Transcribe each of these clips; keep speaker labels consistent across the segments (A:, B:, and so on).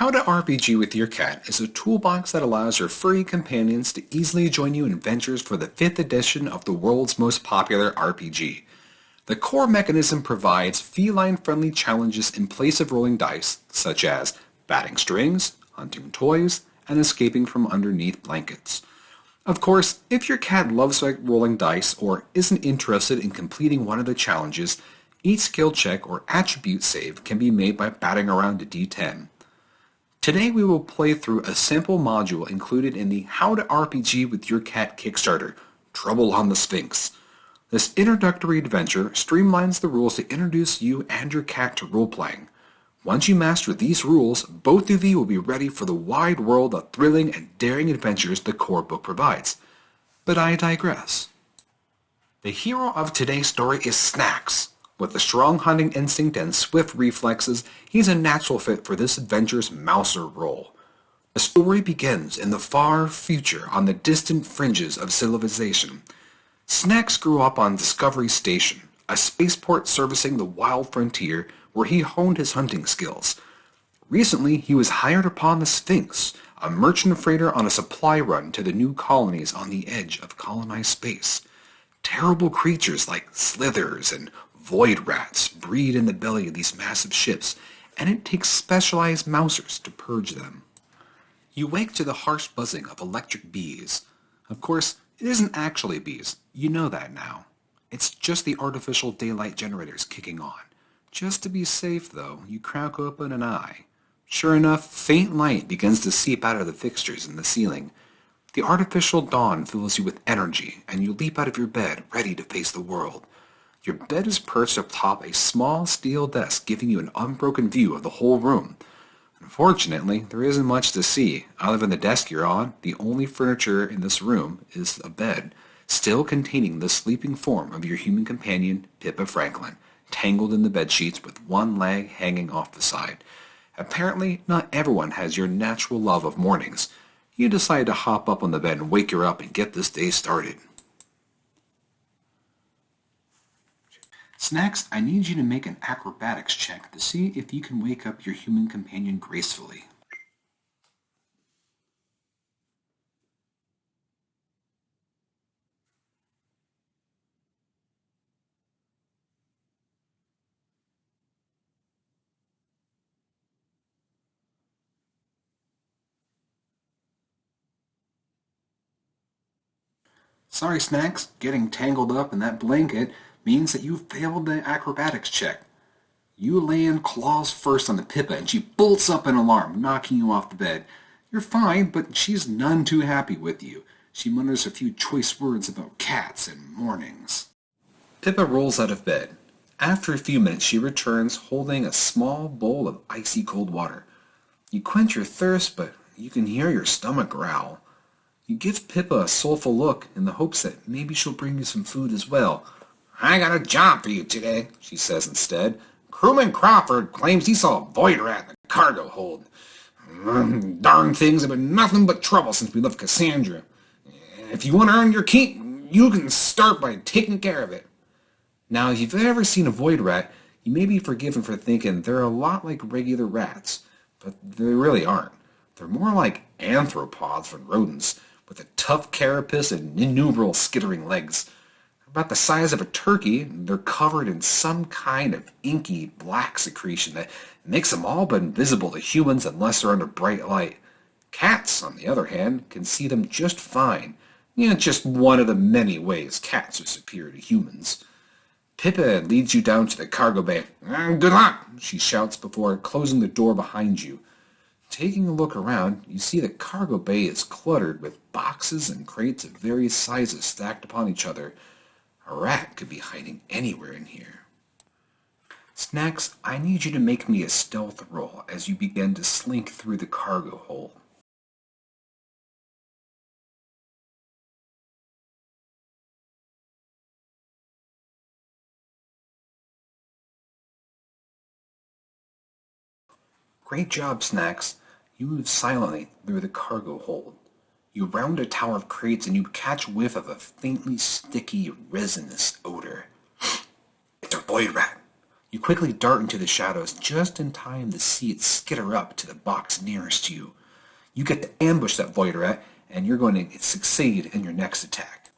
A: How to RPG with Your Cat is a toolbox that allows your furry companions to easily join you in adventures for the 5th edition of the world's most popular RPG. The core mechanism provides feline-friendly challenges in place of rolling dice, such as batting strings, hunting toys, and escaping from underneath blankets. Of course, if your cat loves rolling dice or isn't interested in completing one of the challenges, each skill check or attribute save can be made by batting around a d10. Today we will play through a simple module included in the How to RPG with Your Cat Kickstarter, Trouble on the Sphinx. This introductory adventure streamlines the rules to introduce you and your cat to role-playing. Once you master these rules, both of you will be ready for the wide world of thrilling and daring adventures the core book provides. But I digress. The hero of today's story is Snacks. With a strong hunting instinct and swift reflexes, he's a natural fit for this adventure's mouser role. The story begins in the far future on the distant fringes of civilization. Snacks grew up on Discovery Station, a spaceport servicing the wild frontier where he honed his hunting skills. Recently, he was hired upon the Sphinx, a merchant freighter on a supply run to the new colonies on the edge of colonized space. Terrible creatures like slithers and void rats breed in the belly of these massive ships, and it takes specialized mousers to purge them. You wake to the harsh buzzing of electric bees. Of course, it isn't actually bees. You know that now. It's just the artificial daylight generators kicking on. Just to be safe, though, you crack open an eye. Sure enough, faint light begins to seep out of the fixtures in the ceiling. The artificial dawn fills you with energy, and you leap out of your bed, ready to face the world. Your bed is perched atop a small steel desk, giving you an unbroken view of the whole room. Unfortunately, there isn't much to see. Other than the desk you're on, the only furniture in this room is a bed, still containing the sleeping form of your human companion, Pippa Franklin, tangled in the bedsheets with one leg hanging off the side. Apparently, not everyone has your natural love of mornings. You decide to hop up on the bed and wake her up and get this day started. Snacks, I need you to make an acrobatics check to see if you can wake up your human companion gracefully. Sorry, Snacks, getting tangled up in that blanket means that you failed the acrobatics check. You land claws first on the Pippa and she bolts up in alarm, knocking you off the bed. You're fine, but she's none too happy with you. She mutters a few choice words about cats and mornings. Pippa rolls out of bed. After a few minutes, she returns holding a small bowl of icy cold water. You quench your thirst, but you can hear your stomach growl. You give Pippa a soulful look in the hopes that maybe she'll bring you some food as well. I got a job for you today, she says instead. Crewman Crawford claims he saw a void rat in the cargo hold. Darn things have been nothing but trouble since we left Cassandra. If you want to earn your keep, you can start by taking care of it. Now, if you've ever seen a void rat, you may be forgiven for thinking they're a lot like regular rats, but they really aren't. They're more like arthropods from rodents, with a tough carapace and innumerable skittering legs. About the size of a turkey, and they're covered in some kind of inky black secretion that makes them all but invisible to humans unless they're under bright light. Cats, on the other hand, can see them just fine. Just one of the many ways cats are superior to humans. Pippa leads you down to the cargo bay. Good luck, she shouts before closing the door behind you. Taking a look around, you see the cargo bay is cluttered with boxes and crates of various sizes stacked upon each other. A rat could be hiding anywhere in here. Snacks, I need you to make me a stealth roll as you begin to slink through the cargo hold. Great job, Snacks. You move silently through the cargo hold. You round a tower of crates and you catch whiff of a faintly sticky, resinous odor. It's a void rat. You quickly dart into the shadows just in time to see it skitter up to the box nearest you. You get to ambush that void rat, and you're going to succeed in your next attack.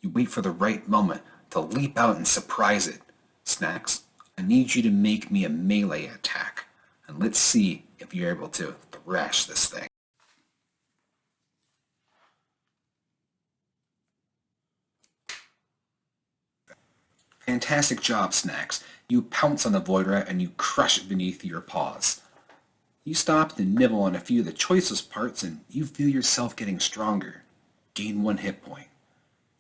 A: You wait for the right moment to leap out and surprise it. Snacks, I need you to make me a melee attack, and let's see if you're able to thrash this thing. Fantastic job, Snacks. You pounce on the void rat and you crush it beneath your paws. You stop to nibble on a few of the choicest parts and you feel yourself getting stronger. Gain 1 hit point.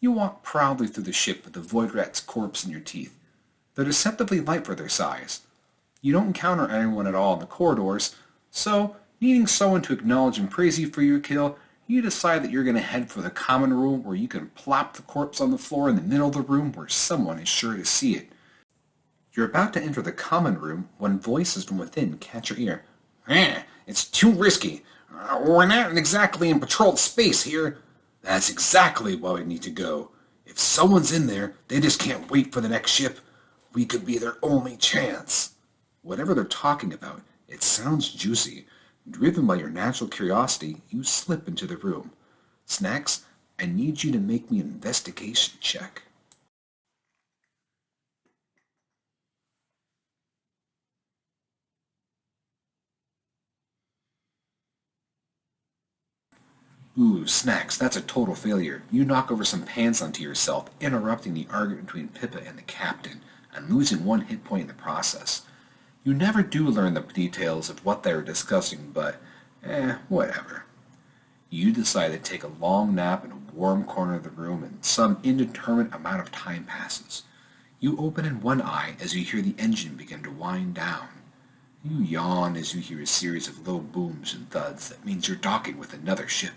A: You walk proudly through the ship with the void rat's corpse in your teeth. They're deceptively light for their size. You don't encounter anyone at all in the corridors, so, needing someone to acknowledge and praise you for your kill, you decide that you're going to head for the common room where you can plop the corpse on the floor in the middle of the room where someone is sure to see it. You're about to enter the common room when voices from within catch your ear. It's too risky. We're not exactly in patrolled space here. That's exactly why we need to go. If someone's in there, they just can't wait for the next ship. We could be their only chance. Whatever they're talking about, it sounds juicy. Driven by your natural curiosity, you slip into the room. Snacks, I need you to make me an investigation check. Ooh, Snacks, that's a total failure. You knock over some pans onto yourself, interrupting the argument between Pippa and the captain, and losing 1 hit point in the process. You never do learn the details of what they were discussing, but, whatever. You decide to take a long nap in a warm corner of the room, and some indeterminate amount of time passes. You open in one eye as you hear the engine begin to wind down. You yawn as you hear a series of low booms and thuds. That means you're docking with another ship.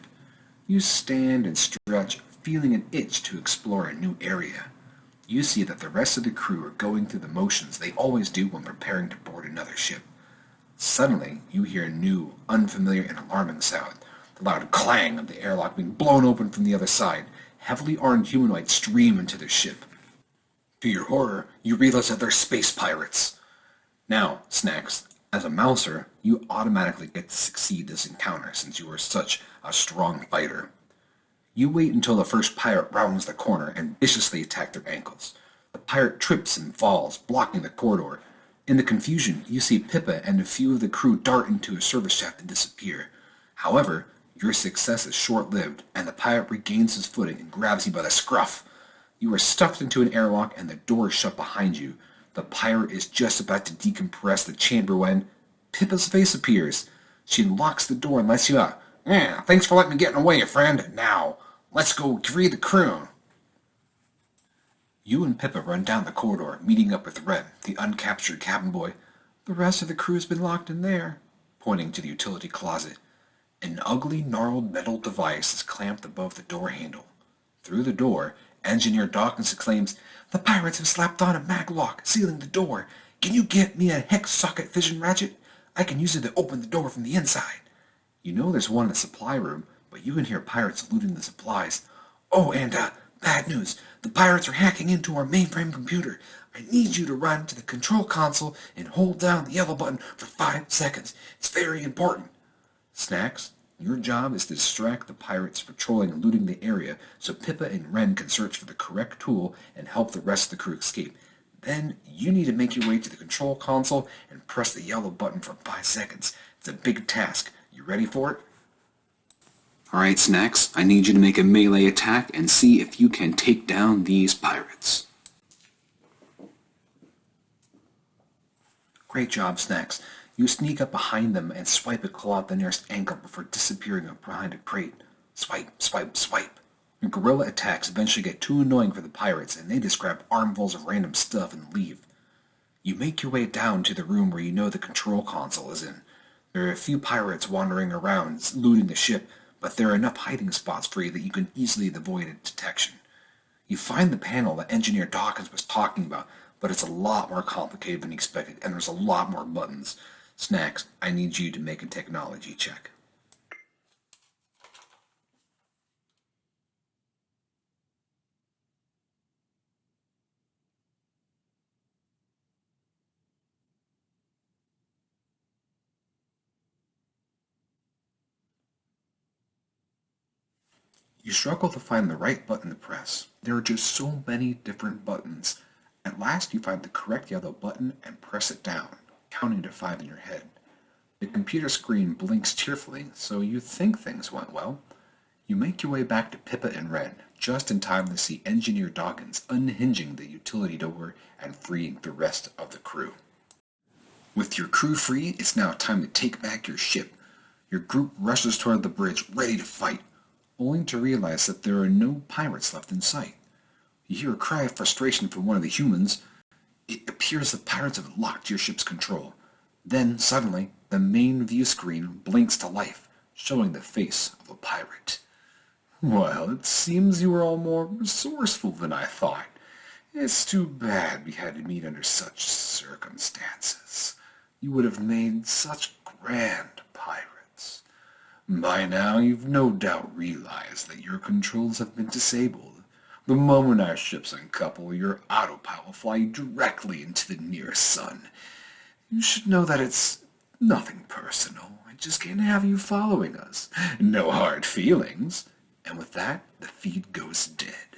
A: You stand and stretch, feeling an itch to explore a new area. You see that the rest of the crew are going through the motions they always do when preparing to board another ship. Suddenly, you hear a new, unfamiliar and alarming sound. The loud clang of the airlock being blown open from the other side. Heavily armed humanoids stream into the ship. To your horror, you realize that they're space pirates. Now, Snacks, as a mouser, you automatically get to succeed this encounter since you are such a strong fighter. You wait until the first pirate rounds the corner and viciously attack their ankles. The pirate trips and falls, blocking the corridor. In the confusion, you see Pippa and a few of the crew dart into a service shaft and disappear. However, your success is short-lived, and the pirate regains his footing and grabs you by the scruff. You are stuffed into an airlock and the door is shut behind you. The pirate is just about to decompress the chamber when Pippa's face appears. She locks the door and lets you out. Thanks for letting me get away, friend. Now, let's go free the crew. You and Pippa run down the corridor, meeting up with Red, the uncaptured cabin boy. The rest of the crew has been locked in there, pointing to the utility closet. An ugly, gnarled metal device is clamped above the door handle. Through the door, Engineer Dawkins exclaims, "The pirates have slapped on a maglock, sealing the door. Can you get me a hex socket fission ratchet? I can use it to open the door from the inside." You know there's one in the supply room, but you can hear pirates looting the supplies. "Oh, and, bad news. The pirates are hacking into our mainframe computer. I need you to run to the control console and hold down the yellow button for 5 seconds. It's very important." Snacks, your job is to distract the pirates patrolling and looting the area so Pippa and Ren can search for the correct tool and help the rest of the crew escape. Then you need to make your way to the control console and press the yellow button for 5 seconds. It's a big task. You ready for it? Alright, Snacks, I need you to make a melee attack and see if you can take down these pirates. Great job, Snacks. You sneak up behind them and swipe a claw at the nearest ankle before disappearing up behind a crate. Swipe, swipe, swipe. Your guerrilla attacks eventually get too annoying for the pirates and they just grab armfuls of random stuff and leave. You make your way down to the room where you know the control console is in. There are a few pirates wandering around, looting the ship, but there are enough hiding spots for you that you can easily avoid detection. You find the panel that Engineer Dawkins was talking about, but it's a lot more complicated than expected, and there's a lot more buttons. Snacks, I need you to make a technology check. You struggle to find the right button to press. There are just so many different buttons. At last you find the correct yellow button and press it down, counting to 5 in your head. The computer screen blinks cheerfully, so you think things went well. You make your way back to Pippa and Ren, just in time to see Engineer Dawkins unhinging the utility door and freeing the rest of the crew. With your crew free, it's now time to take back your ship. Your group rushes toward the bridge, ready to fight, only to realize that there are no pirates left in sight. You hear a cry of frustration from one of the humans. It appears the pirates have locked your ship's control. Then, suddenly, the main view screen blinks to life, showing the face of a pirate. Well, it seems you were all more resourceful than I thought. It's too bad we had to meet under such circumstances. You would have made such grand pirates. By now, you've no doubt realized that your controls have been disabled. The moment our ships uncouple, your autopilot will fly you directly into the nearest sun. You should know that it's nothing personal. I just can't have you following us. No hard feelings. And with that, the feed goes dead.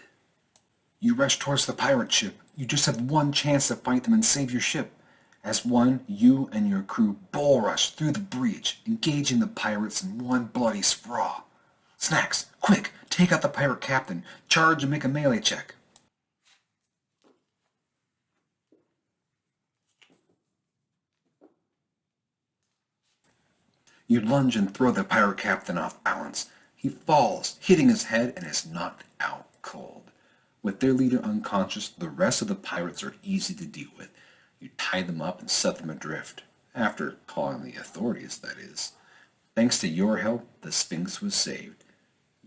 A: You rush towards the pirate ship. You just have one chance to fight them and save your ship. As one, you and your crew bull rush through the breach, engaging the pirates in one bloody sprawl. Snacks, quick, take out the pirate captain. Charge and make a melee check. You lunge and throw the pirate captain off balance. He falls, hitting his head, and is knocked out cold. With their leader unconscious, the rest of the pirates are easy to deal with. You tie them up and set them adrift. After calling the authorities, that is. Thanks to your help, the Sphinx was saved.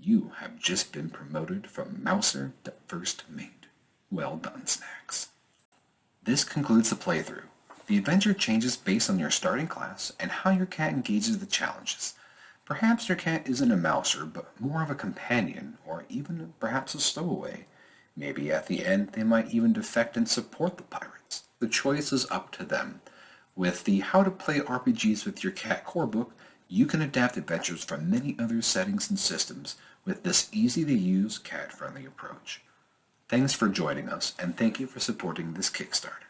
A: You have just been promoted from Mouser to First Mate. Well done, Snacks. This concludes the playthrough. The adventure changes based on your starting class and how your cat engages the challenges. Perhaps your cat isn't a mouser, but more of a companion, or even perhaps a stowaway. Maybe at the end they might even defect and support the pirates. The choice is up to them. With the How to Play RPGs with Your Cat core book, you can adapt adventures from many other settings and systems with this easy-to-use, cat-friendly approach. Thanks for joining us, and thank you for supporting this Kickstarter.